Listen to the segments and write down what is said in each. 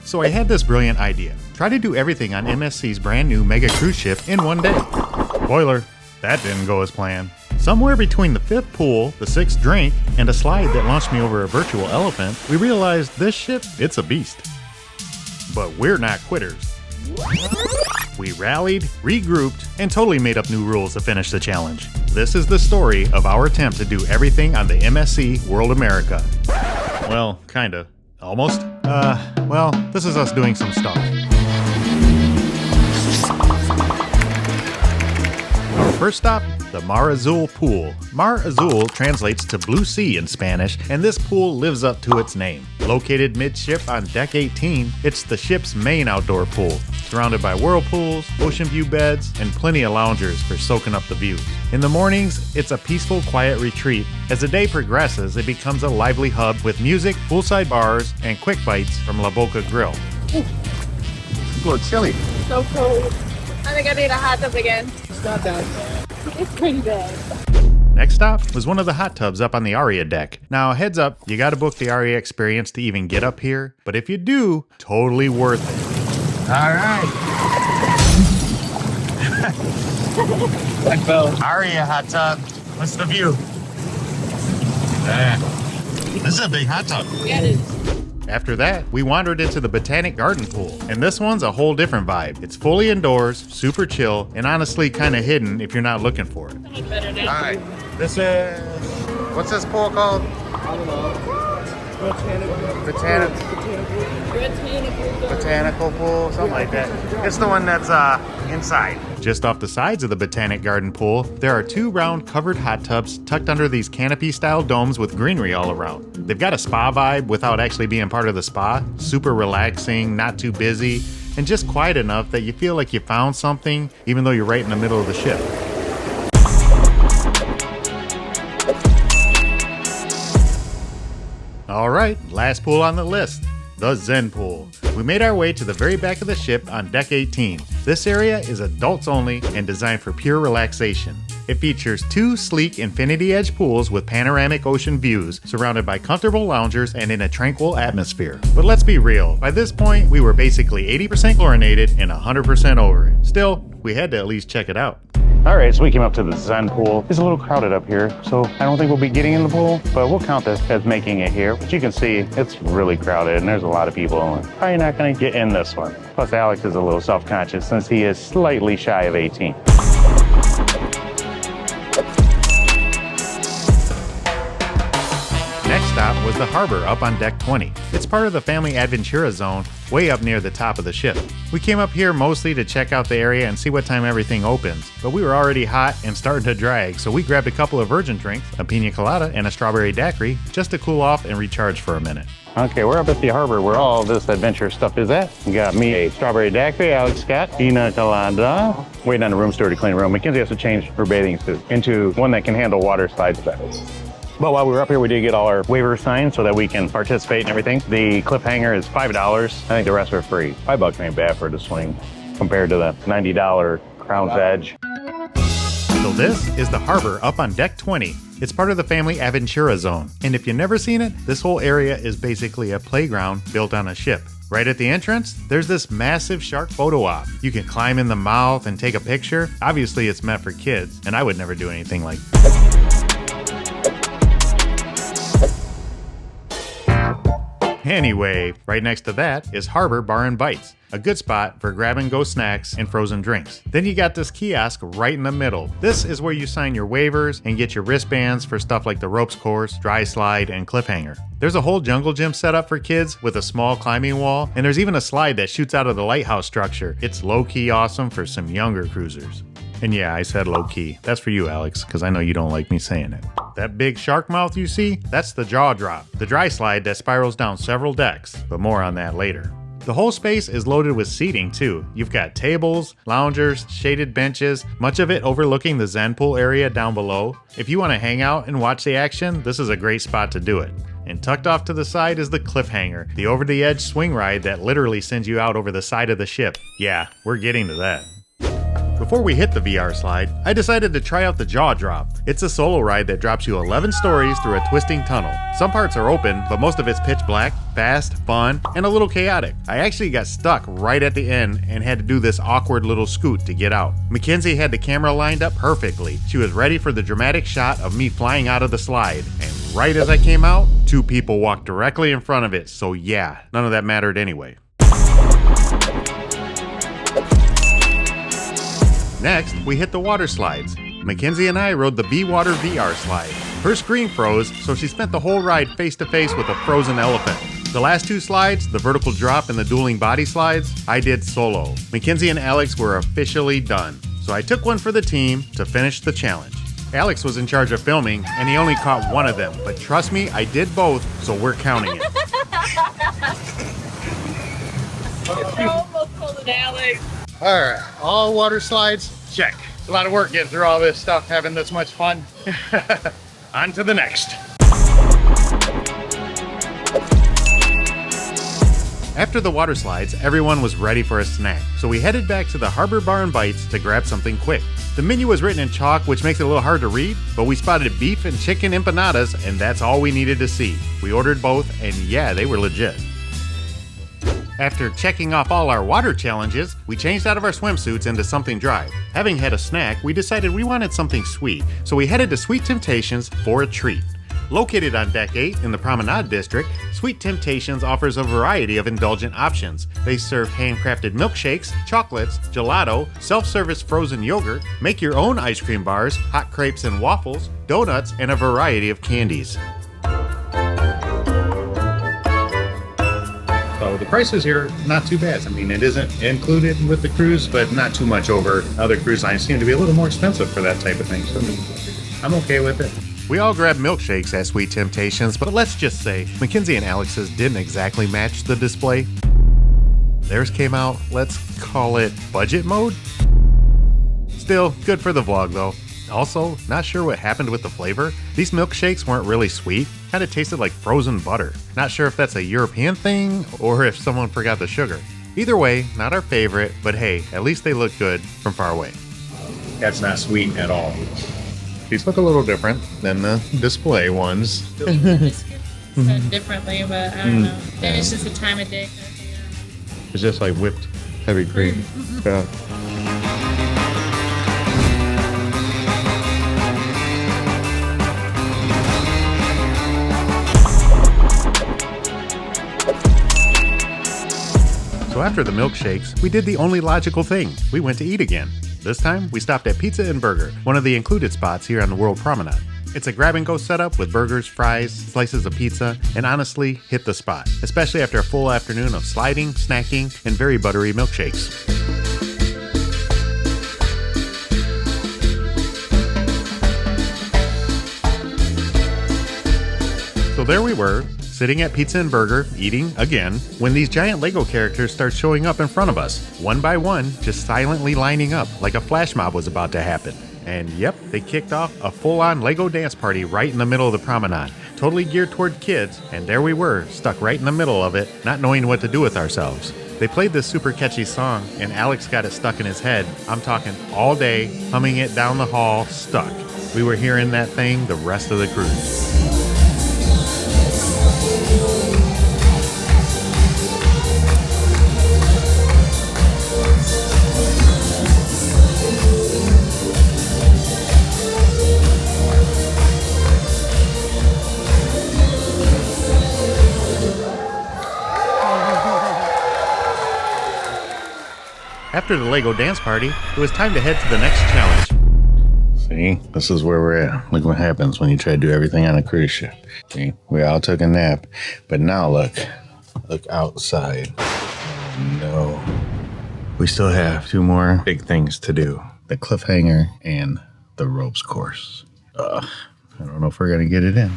So I had this brilliant idea. Try to do everything on MSC's brand new mega cruise ship in one day. Spoiler, that didn't go as planned. Somewhere between the 5th pool, the 6th drink, and a slide that launched me over a virtual elephant, we realized this ship, it's a beast. But we're not quitters. We rallied, regrouped, and totally made up new rules to finish the challenge. This is the story of our attempt to do everything on the MSC World America. Well, kinda. Almost. Well, this is us doing some stuff. Our first stop, the Mar Azul pool. Mar Azul translates to blue sea in Spanish, and this pool lives up to its name. Located midship on deck 18, it's the ship's main outdoor pool, surrounded by whirlpools, ocean view beds, and plenty of loungers for soaking up the views. In the mornings, it's a peaceful, quiet retreat. As the day progresses, it becomes a lively hub with music, poolside bars, and quick bites from La Boca Grill. Ooh. It's a little chilly. So cold. I think I need a hot tub again. It's not that bad. It's pretty bad. Next stop was one of the hot tubs up on the Aria deck. Now, heads up, you gotta book the Aria experience to even get up here, but if you do, totally worth it. All right. I fell. Aria hot tub. What's the view? This is a big hot tub. Yeah, it is. After that, we wandered into the Botanic Garden pool, and this one's a whole different vibe. It's fully indoors, super chill, and honestly kind of hidden if you're not looking for it. All right, this is, what's this pool called? I don't know. Botanical pool, something like that. It's the one that's inside. Just off the sides of the Botanic Garden pool, there are 2 round covered hot tubs tucked under these canopy-style domes with greenery all around. They've got a spa vibe without actually being part of the spa. Super relaxing, not too busy, and just quiet enough that you feel like you found something even though you're right in the middle of the ship. Alright, last pool on the list, the Zen pool. We made our way to the very back of the ship on deck 18. This area is adults only and designed for pure relaxation. It features 2 sleek infinity edge pools with panoramic ocean views, surrounded by comfortable loungers and in a tranquil atmosphere. But let's be real, by this point we were basically 80% chlorinated and 100% over it. Still, we had to at least check it out. Alright, so we came up to the Zen pool. It's a little crowded up here, so I don't think we'll be getting in the pool, but we'll count this as making it here. But you can see it's really crowded and there's a lot of people, and probably not going to get in this one. Plus Alex is a little self-conscious since he is slightly shy of 18. Next stop was the Harbour up on deck 20. It's part of the Family Adventura zone, way up near the top of the ship. We came up here mostly to check out the area and see what time everything opens, but we were already hot and starting to drag, so we grabbed a couple of virgin drinks, a pina colada and a strawberry daiquiri, just to cool off and recharge for a minute. Okay, we're up at the Harbour where all this adventure stuff is at. We got me a strawberry daiquiri, Alex got pina colada. Waiting on the room steward to clean the room. Mackenzie has to change her bathing suit into one that can handle water slides better. But while we were up here, we did get all our waivers signed so that we can participate and everything. The Cliffhanger is $5. I think the rest are free. $5 ain't bad for the swing compared to the $90 Crown's Edge. So this is the Harbour up on deck 20. It's part of the Family Aventura zone. And if you've never seen it, this whole area is basically a playground built on a ship. Right at the entrance, there's this massive shark photo op. You can climb in the mouth and take a picture. Obviously, it's meant for kids, and I would never do anything like that. Anyway, right next to that is Harbour Bar and Bites, a good spot for grab-and-go snacks and frozen drinks. Then you got this kiosk right in the middle. This is where you sign your waivers and get your wristbands for stuff like the ropes course, dry slide, and cliffhanger. There's a whole jungle gym set up for kids with a small climbing wall, and there's even a slide that shoots out of the lighthouse structure. It's low-key awesome for some younger cruisers. And yeah, I said low-key. That's for you, Alex, because I know you don't like me saying it. That big shark mouth you see? That's the jaw drop, the dry slide that spirals down several decks, but more on that later. The whole space is loaded with seating too. You've got tables, loungers, shaded benches, much of it overlooking the Zen pool area down below. If you want to hang out and watch the action, this is a great spot to do it. And tucked off to the side is the Cliffhanger, the over-the-edge swing ride that literally sends you out over the side of the ship. Yeah, we're getting to that. Before we hit the VR slide, I decided to try out the Jaw Drop. It's a solo ride that drops you 11 stories through a twisting tunnel. Some parts are open, but most of it's pitch black, fast, fun, and a little chaotic. I actually got stuck right at the end and had to do this awkward little scoot to get out. Mackenzie had the camera lined up perfectly. She was ready for the dramatic shot of me flying out of the slide. And right as I came out, 2 people walked directly in front of it, so yeah, none of that mattered anyway. Next, we hit the Waterslides. Mackenzie and I rode the Be-Water VR slide. Her screen froze, so she spent the whole ride face-to-face with a frozen elephant. The last 2 slides, the vertical drop and the dueling body slides, I did solo. Mackenzie and Alex were officially done, so I took one for the team to finish the challenge. Alex was in charge of filming, and he only caught one of them, but trust me, I did both, so we're counting it. I almost pulled it, Alex. All right, all water slides, check. It's a lot of work getting through all this stuff, having this much fun. On to the next. After the water slides, everyone was ready for a snack, so we headed back to the Harbour Bar and Bites to grab something quick. The menu was written in chalk, which makes it a little hard to read, but we spotted beef and chicken empanadas, and that's all we needed to see. We ordered both, and yeah, they were legit. After checking off all our water challenges, we changed out of our swimsuits into something dry. Having had a snack, we decided we wanted something sweet, so we headed to Sweet Temptations for a treat. Located on Deck 8 in the Promenade District, Sweet Temptations offers a variety of indulgent options. They serve handcrafted milkshakes, chocolates, gelato, self-service frozen yogurt, make your own ice cream bars, hot crepes and waffles, donuts, and a variety of candies. So the prices here, not too bad. I mean, it isn't included with the cruise, but not too much over. Other cruise lines seem to be a little more expensive for that type of thing, so I'm okay with it. We all grabbed milkshakes at Sweet Temptations, but let's just say Mackenzie and Alex's didn't exactly match the display. Theirs came out, let's call it budget mode. Still, good for the vlog though. Also, not sure what happened with the flavor. These milkshakes weren't really sweet, kind of tasted like frozen butter. Not sure if that's a European thing or if someone forgot the sugar. Either way, not our favorite, but hey, at least they look good from far away. That's not sweet at all. These look a little different than the display ones. Said differently, but I don't know. Maybe it's just the time of day. It's just like whipped heavy cream. Yeah. So after the milkshakes, we did the only logical thing. We went to eat again. This time, we stopped at Pizza and Burger, one of the included spots here on the World Promenade. It's a grab-and-go setup with burgers, fries, slices of pizza, and honestly, hit the spot, especially after a full afternoon of sliding, snacking, and very buttery milkshakes. So there we were, sitting at Pizza and Burger, eating again, when these giant Lego characters start showing up in front of us, one by one, just silently lining up like a flash mob was about to happen. And yep, they kicked off a full-on Lego dance party right in the middle of the promenade, totally geared toward kids, and there we were, stuck right in the middle of it, not knowing what to do with ourselves. They played this super catchy song, and Alex got it stuck in his head. I'm talking all day, humming it down the hall, stuck. We were hearing that thing the rest of the cruise. After the Lego dance party, it was time to head to the next challenge. See, this is where we're at. Look what happens when you try to do everything on a cruise ship. See, we all took a nap, but now look outside. No, we still have 2 more big things to do. The Cliffhanger and the ropes course. I don't know if we're gonna get it in.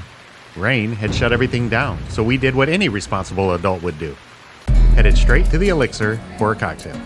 Rain had shut everything down, so we did what any responsible adult would do. Headed straight to the Elixir for a cocktail.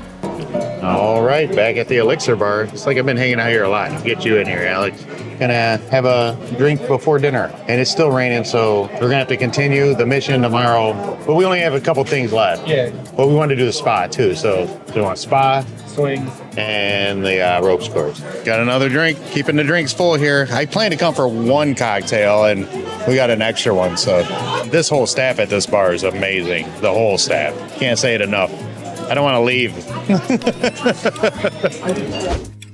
All right, back at the Elixir bar. It's like I've been hanging out here a lot. I'll get you in here, Alex. Gonna have a drink before dinner. And it's still raining, so we're gonna have to continue the mission tomorrow. But we only have a couple things left. Yeah. But we want to do the spa too. So we want spa, Swings. and the ropes course. Got another drink, keeping the drinks full here. I plan to come for one cocktail and we got an extra one. So this whole staff at this bar is amazing. The whole staff. Can't say it enough. I don't want to leave.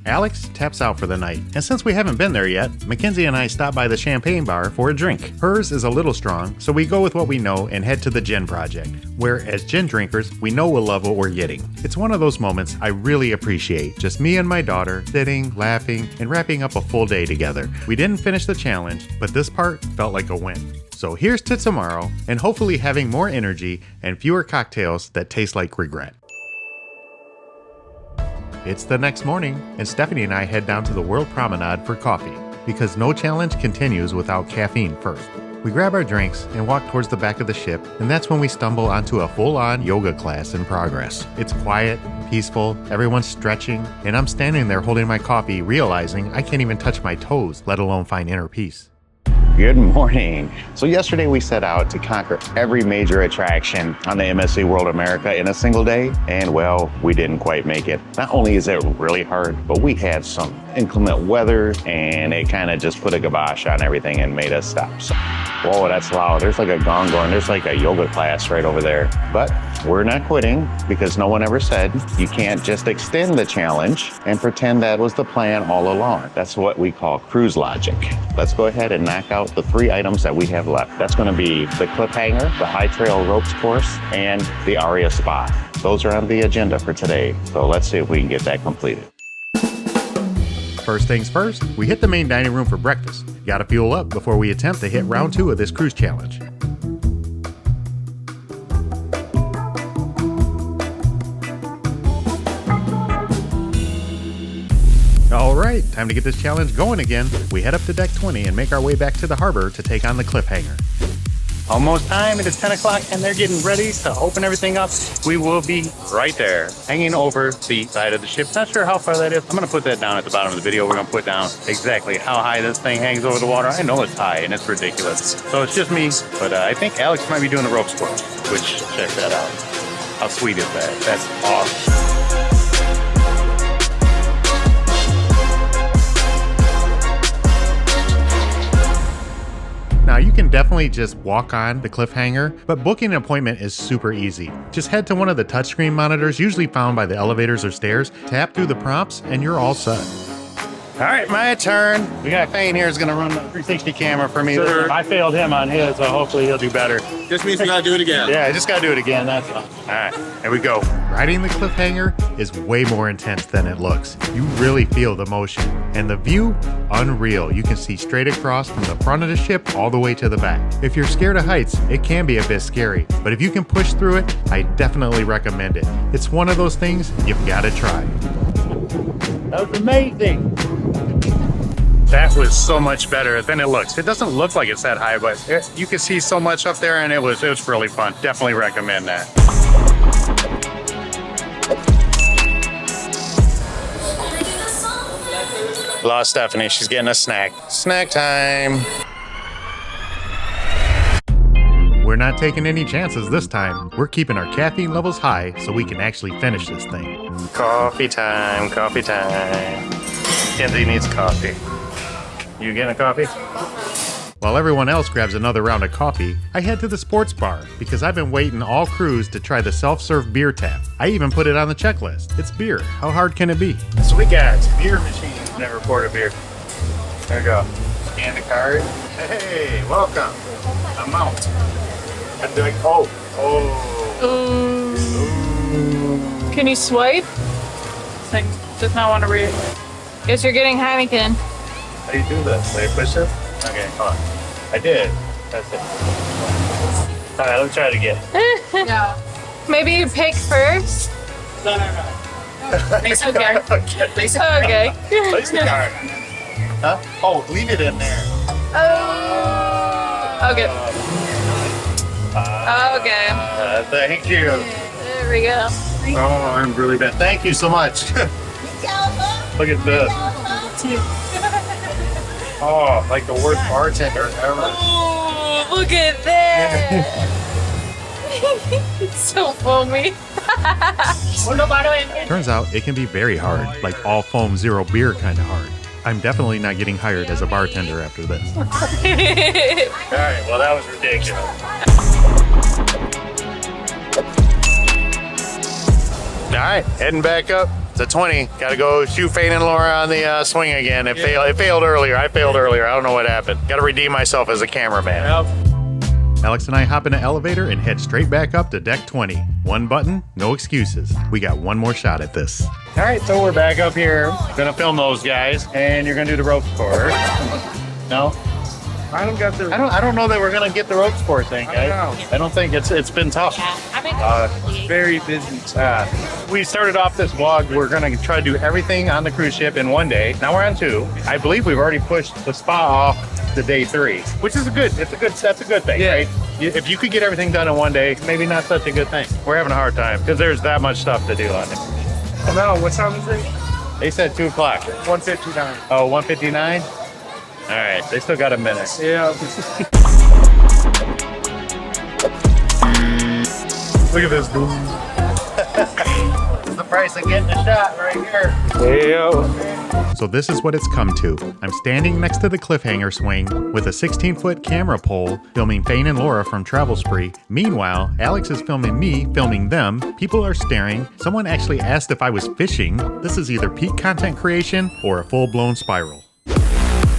Alex taps out for the night, and since we haven't been there yet, Mackenzie and I stop by the champagne bar for a drink. Hers is a little strong, so we go with what we know and head to the Gin Project, where as gin drinkers, we know we'll love what we're getting. It's one of those moments I really appreciate, just me and my daughter sitting, laughing, and wrapping up a full day together. We didn't finish the challenge, but this part felt like a win. So here's to tomorrow, and hopefully having more energy and fewer cocktails that taste like regret. It's the next morning, and Stephanie and I head down to the World Promenade for coffee, because no challenge continues without caffeine first. We grab our drinks and walk towards the back of the ship, and that's when we stumble onto a full-on yoga class in progress. It's quiet, peaceful, everyone's stretching, and I'm standing there holding my coffee, realizing I can't even touch my toes, let alone find inner peace. Good morning. So yesterday we set out to conquer every major attraction on the MSC World America in a single day, and well, we didn't quite make it. Not only is it really hard, but we had some inclement weather, and it kind of just put a kibosh on everything and made us stop. So, whoa, that's loud. There's like a gong going. There's like a yoga class right over there. But we're not quitting, because no one ever said you can't just extend the challenge and pretend that was the plan all along. That's what we call cruise logic. Let's go ahead and knock out the 3 items that we have left. That's going to be the Cliffhanger, the High Trail Ropes course, and the Aria Spa. Those are on the agenda for today, so let's see if we can get that completed. First things first, we hit the main dining room for breakfast. Gotta fuel up before we attempt to hit round 2 of this cruise challenge. Alright, time to get this challenge going again. We head up to deck 20 and make our way back to the harbor to take on the Cliffhanger. Almost time. It is 10 o'clock and they're getting ready to open everything up. We will be right there, hanging over the side of the ship. Not sure how far that is. I'm going to put that down at the bottom of the video. We're going to put down exactly how high this thing hangs over the water. I know it's high and it's ridiculous. So it's just me, but I think Alex might be doing the ropes course, which check that out. How sweet is that? That's awesome. Now, you can definitely just walk on the Cliffhanger, but booking an appointment is super easy. Just head to one of the touchscreen monitors, usually found by the elevators or stairs, tap through the prompts, and you're all set. All right, my turn. We got Fane here is going to run the 360 camera for me. Sure. I failed him on his, so hopefully he'll do better. Just means we gotta do it again. Yeah, I just got to do it again. That's all. All right, here we go. Riding the Cliffhanger is way more intense than it looks. You really feel the motion. And the view, unreal. You can see straight across from the front of the ship all the way to the back. If you're scared of heights, it can be a bit scary. But if you can push through it, I definitely recommend it. It's one of those things you've got to try. That was amazing. That was so much better than it looks. It doesn't look like it's that high, but you can see so much up there, and it was really fun. Definitely recommend that. Lost Stephanie. She's getting a snack. Snack time. We're not taking any chances this time. We're keeping our caffeine levels high so we can actually finish this thing. Coffee time. Coffee time. Kenzie needs coffee. You getting a coffee? While everyone else grabs another round of coffee, I head to the sports bar because I've been waiting all cruise to try the self-serve beer tap. I even put it on the checklist. It's beer. How hard can it be? So we got beer machines. Never poured a beer. There we go. Scan the card. Hey, welcome. Amount. I'm doing, oh. Can you swipe? Thing does not want to read. Guess you're getting Heineken. How do you do this? Do you push this? Okay, hold on. I did. That's it. All right, let's try it again. No. Maybe you pick first? No. It's okay. Okay. Place the card. Huh? Oh, leave it in there. Okay. Okay. Thank you. There we go. Oh, I'm really bad. Thank you so much. Look at this. Oh, like the worst bartender ever. Oh, look at that. It's so foamy. Turns out it can be very hard, like all foam zero beer kind of hard. I'm definitely not getting hired as a bartender after this. All right, well, that was ridiculous. All right, heading back up to 20. Got to go shoot Fane and Laura on the swing again. It failed earlier. I failed earlier. I don't know what happened. Got to redeem myself as a cameraman. Alex and I hop in an elevator and head straight back up to deck 20. One button, no excuses. We got one more shot at this. All right, so we're back up here. Gonna film those guys, and you're gonna do the ropes course. No? I don't know that we're gonna get the ropes course thing, guys. I don't think it's been tough. very busy. We started off this vlog. We're gonna try to do everything on the cruise ship in one day. Now we're on 2. I believe we've already pushed the spa off to day 3, which is that's a good thing, right? If you could get everything done in one day, maybe not such a good thing. We're having a hard time because there's that much stuff to do on it. No, what time is it? They said 2 o'clock. 1:59. Oh, 1:59? All right, they still got a minute. Yeah. Look at this dude. It's the price of getting a shot right here. Yeah. So this is what it's come to. I'm standing next to the Cliffhanger swing with a 16-foot camera pole filming Fane and Laura from Travel Spree. Meanwhile, Alex is filming me, filming them. People are staring. Someone actually asked if I was fishing. This is either peak content creation or a full-blown spiral.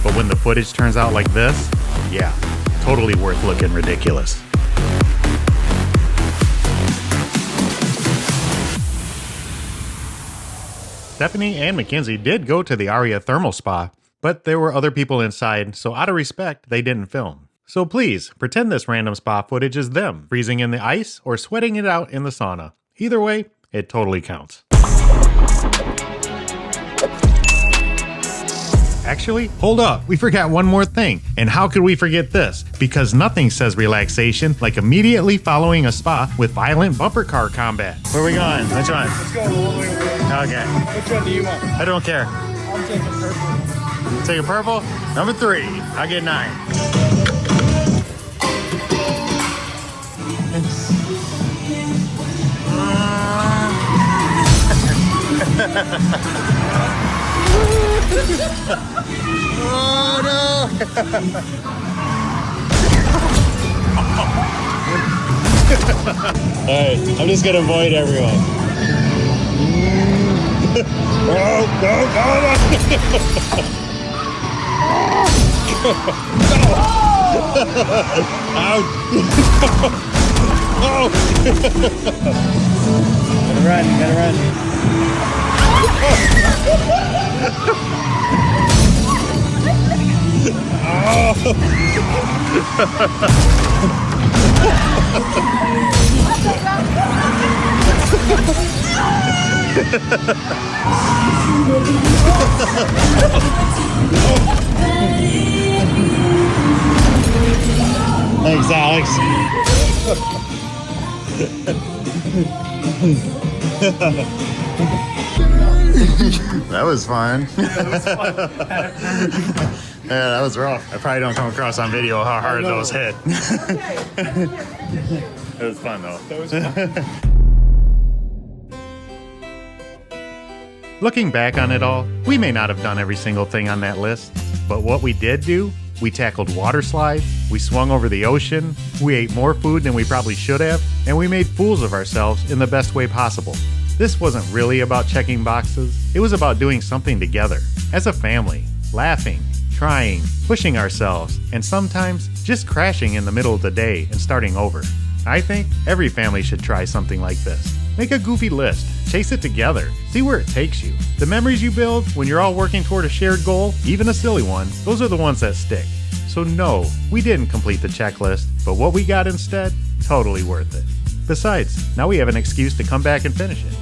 But when the footage turns out like this, yeah, totally worth looking ridiculous. Stephanie and Mackenzie did go to the Aria Thermal Spa, but there were other people inside, so out of respect, they didn't film. So please, pretend this random spa footage is them, freezing in the ice or sweating it out in the sauna. Either way, it totally counts. Actually, hold up, we forgot one more thing. And how could we forget this? Because nothing says relaxation like immediately following a spa with violent bumper car combat. Where are we going? Which one? Let's go all the way over there. Okay. Which one do you want? I don't care. I'm taking purple. Take a purple? Number 3. I'll get 9. Oh no! Alright, I'm just gonna avoid everyone. Oh, Gotta run. Thanks, Alex. That was fun. Yeah, that was rough. I probably don't come across on video how hard those hit. It was fun though. That was fun. Looking back on it all, we may not have done every single thing on that list, but what we did do, we tackled Waterslides, we swung over the ocean, we ate more food than we probably should have, and we made fools of ourselves in the best way possible. This wasn't really about checking boxes, it was about doing something together, as a family, laughing, trying, pushing ourselves, and sometimes just crashing in the middle of the day and starting over. I think every family should try something like this. Make a goofy list, chase it together, see where it takes you. The memories you build when you're all working toward a shared goal, even a silly one, those are the ones that stick. So no, we didn't complete the checklist, but what we got instead, totally worth it. Besides, now we have an excuse to come back and finish it.